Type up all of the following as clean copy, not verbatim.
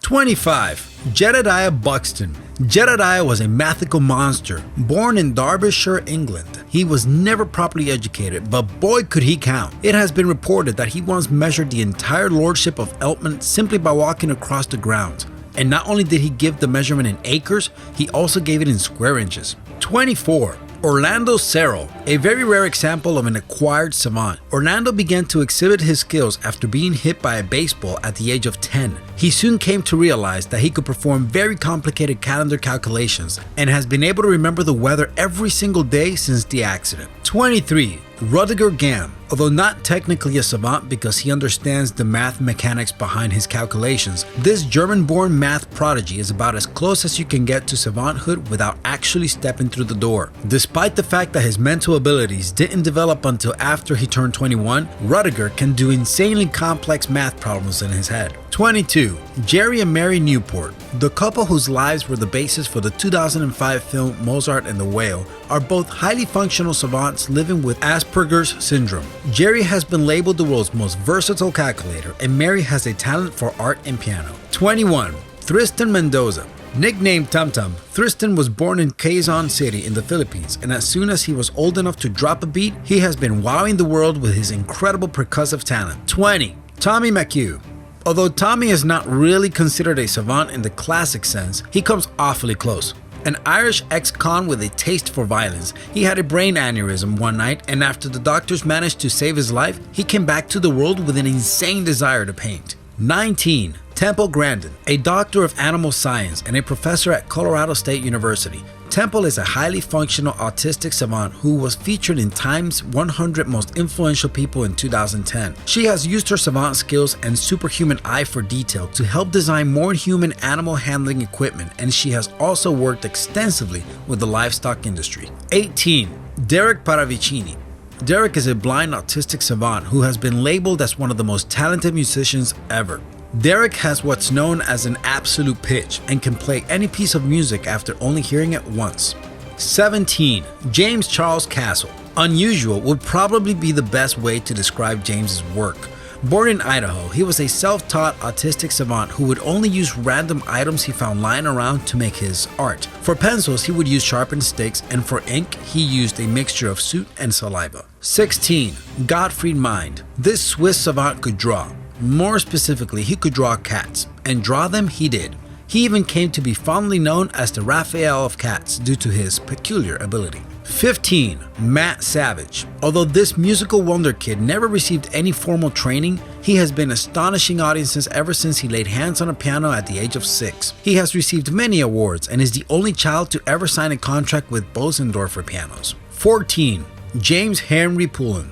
25. Jedediah Buxton. Jedediah was a mythical monster, born in Derbyshire, England. He was never properly educated, but boy could he count. It has been reported that he once measured the entire lordship of Eltham simply by walking across the grounds. And not only did he give the measurement in acres, he also gave it in square inches. 24. Orlando Serrell, a very rare example of an acquired savant. Orlando began to exhibit his skills after being hit by a baseball at the age of 10. He soon came to realize that he could perform very complicated calendar calculations and has been able to remember the weather every single day since the accident. 23. Rüdiger Gamm. Although not technically a savant because he understands the math mechanics behind his calculations, this German-born math prodigy is about as close as you can get to savanthood without actually stepping through the door. Despite the fact that his mental abilities didn't develop until after he turned 21, Rüdiger can do insanely complex math problems in his head. 22. Jerry and Mary Newport. The couple whose lives were the basis for the 2005 film Mozart and the Whale are both highly functional savants living with Asperger's syndrome. Jerry has been labeled the world's most versatile calculator, and Mary has a talent for art and piano. 21. Thristan Mendoza. Nicknamed Tum Tum, Thristan was born in Quezon City in the Philippines, and as soon as he was old enough to drop a beat, he has been wowing the world with his incredible percussive talent. 20. Tommy McHugh. Although Tommy is not really considered a savant in the classic sense, he comes awfully close. An Irish ex-con with a taste for violence, he had a brain aneurysm one night, and after the doctors managed to save his life, he came back to the world with an insane desire to paint. 19. Temple Grandin, a doctor of animal science and a professor at Colorado State University. Temple is a highly functional autistic savant who was featured in Time's 100 Most Influential People in 2010. She has used her savant skills and superhuman eye for detail to help design more human animal handling equipment, and she has also worked extensively with the livestock industry. 18. Derek Paravicini. Derek is a blind autistic savant who has been labeled as one of the most talented musicians ever. Derek has what's known as an absolute pitch and can play any piece of music after only hearing it once. 17. James Charles Castle. Unusual would probably be the best way to describe James's work. Born in Idaho, he was a self-taught autistic savant who would only use random items he found lying around to make his art. For pencils, he would use sharpened sticks, and for ink, he used a mixture of soot and saliva. 16. Gottfried Mind. This Swiss savant could draw. More specifically, he could draw cats, and draw them he did. He even came to be fondly known as the Raphael of cats due to his peculiar ability. 15. Matt Savage. Although this musical wonder kid never received any formal training, he has been astonishing audiences ever since he laid hands on a piano at the age of 6. He has received many awards and is the only child to ever sign a contract with Bosendorfer pianos. 14. James Henry Pullen.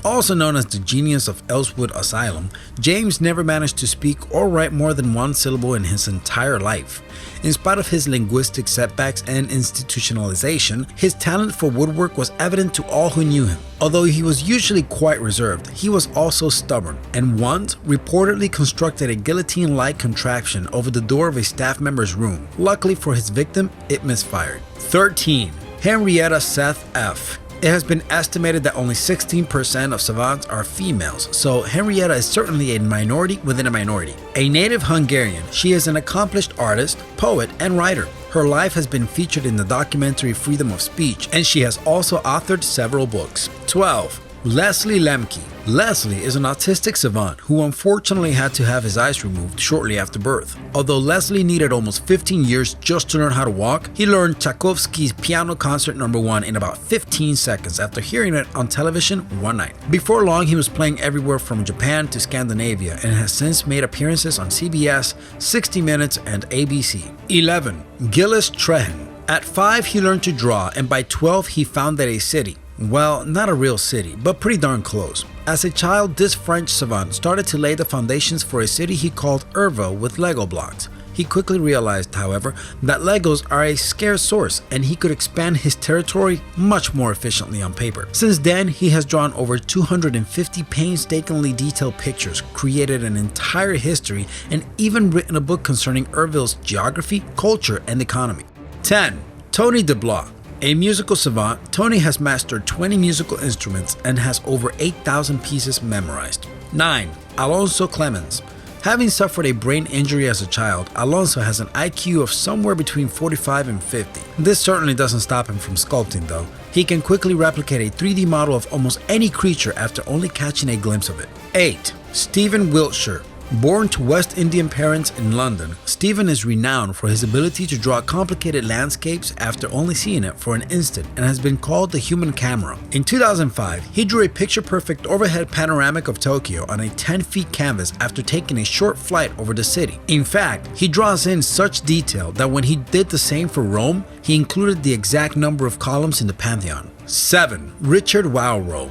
Also known as the genius of Elswood Asylum, James never managed to speak or write more than one syllable in his entire life. In spite of his linguistic setbacks and institutionalization, his talent for woodwork was evident to all who knew him. Although he was usually quite reserved, he was also stubborn, and once reportedly constructed a guillotine-like contraption over the door of a staff member's room. Luckily for his victim, it misfired. 13. Henrietta Seth F. It has been estimated that only 16% of savants are females, so Henrietta is certainly a minority within a minority. A native Hungarian, she is an accomplished artist, poet, and writer. Her life has been featured in the documentary Freedom of Speech, and she has also authored several books. 12. Leslie Lemke. Leslie is an autistic savant who unfortunately had to have his eyes removed shortly after birth. Although Leslie needed almost 15 years just to learn how to walk, he learned Tchaikovsky's Piano Concert No. 1 in about 15 seconds after hearing it on television one night. Before long, he was playing everywhere from Japan to Scandinavia and has since made appearances on CBS, 60 Minutes, and ABC. 11. Gilles Trehin. At 5, he learned to draw, and by 12, he founded a city. Well, not a real city, but pretty darn close. As a child, this French savant started to lay the foundations for a city he called Urville with Lego blocks. He quickly realized, however, that Legos are a scarce source and he could expand his territory much more efficiently on paper. Since then, he has drawn over 250 painstakingly detailed pictures, created an entire history, and even written a book concerning Urville's geography, culture, and economy. 10. Tony Deblois. A musical savant, Tony has mastered 20 musical instruments and has over 8,000 pieces memorized. 9. Alonzo Clemons. Having suffered a brain injury as a child, Alonzo has an IQ of somewhere between 45 and 50. This certainly doesn't stop him from sculpting though. He can quickly replicate a 3D model of almost any creature after only catching a glimpse of it. 8. Stephen Wiltshire. Born to West Indian parents in London, Stephen is renowned for his ability to draw complicated landscapes after only seeing it for an instant and has been called the human camera. In 2005, he drew a picture-perfect overhead panoramic of Tokyo on a 10-feet canvas after taking a short flight over the city. In fact, he draws in such detail that when he did the same for Rome, he included the exact number of columns in the Pantheon. 7. Richard Wawro.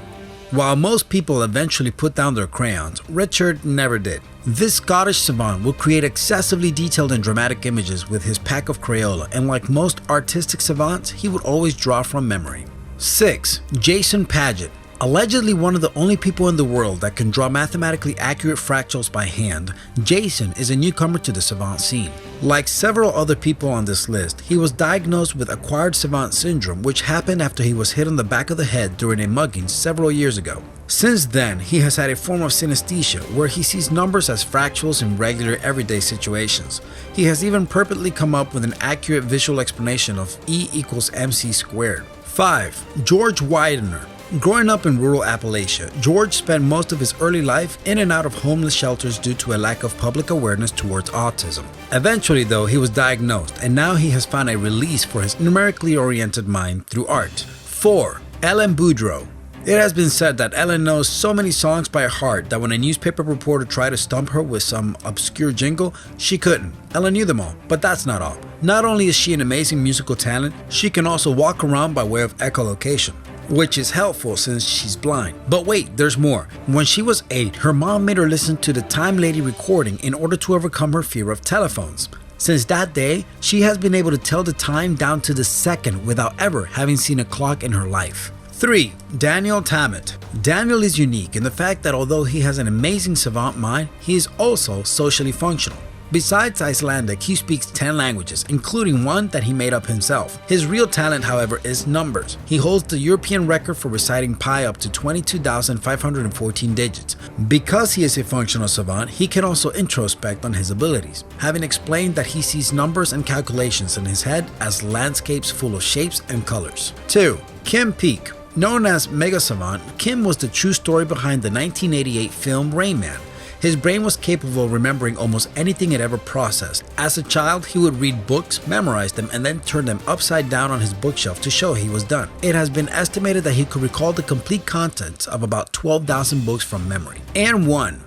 While most people eventually put down their crayons, Richard never did. This Scottish savant will create excessively detailed and dramatic images with his pack of Crayola, and like most artistic savants, he would always draw from memory. 6. Jason Paget. Allegedly one of the only people in the world that can draw mathematically accurate fractals by hand, Jason is a newcomer to the savant scene. Like several other people on this list, he was diagnosed with acquired savant syndrome, which happened after he was hit on the back of the head during a mugging several years ago. Since then, he has had a form of synesthesia where he sees numbers as fractals in regular everyday situations. He has even purposely come up with an accurate visual explanation of E equals mc squared. 5. George Widener. Growing up in rural Appalachia, George spent most of his early life in and out of homeless shelters due to a lack of public awareness towards autism. Eventually though, he was diagnosed and now he has found a release for his numerically oriented mind through art. 4. Ellen Boudreau. It has been said that Ellen knows so many songs by heart that when a newspaper reporter tried to stump her with some obscure jingle, she couldn't. Ellen knew them all, but that's not all. Not only is she an amazing musical talent, she can also walk around by way of echolocation, which is helpful since she's blind. But wait, there's more. When she was 8, her mom made her listen to the Time Lady recording in order to overcome her fear of telephones. Since that day, she has been able to tell the time down to the second without ever having seen a clock in her life. 3. Daniel Tammet. Daniel is unique in the fact that although he has an amazing savant mind, he is also socially functional. Besides Icelandic, he speaks 10 languages, including one that he made up himself. His real talent, however, is numbers. He holds the European record for reciting pi up to 22,514 digits. Because he is a functional savant, he can also introspect on his abilities, having explained that he sees numbers and calculations in his head as landscapes full of shapes and colors. 2. Kim Peek. Known as Mega Savant, Kim was the true story behind the 1988 film Rain Man. His brain was capable of remembering almost anything it ever processed. As a child, he would read books, memorize them, and then turn them upside down on his bookshelf to show he was done. It has been estimated that he could recall the complete contents of about 12,000 books from memory. And 1.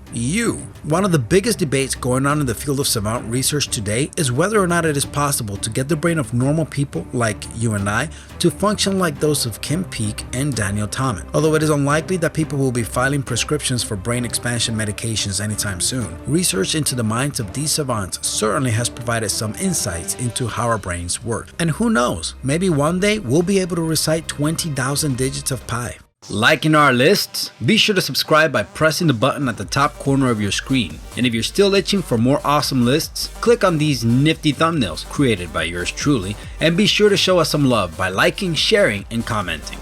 One of the biggest debates going on in the field of savant research today is whether or not it is possible to get the brain of normal people like you and I to function like those of Kim Peek and Daniel Tammet. Although it is unlikely that people will be filing prescriptions for brain expansion medications anytime soon, research into the minds of these savants certainly has provided some insights into how our brains work. And who knows, maybe one day we'll be able to recite 20,000 digits of pi. Liking our lists? Be sure to subscribe by pressing the button at the top corner of your screen. And if you're still itching for more awesome lists, click on these nifty thumbnails created by yours truly, and be sure to show us some love by liking, sharing, and commenting.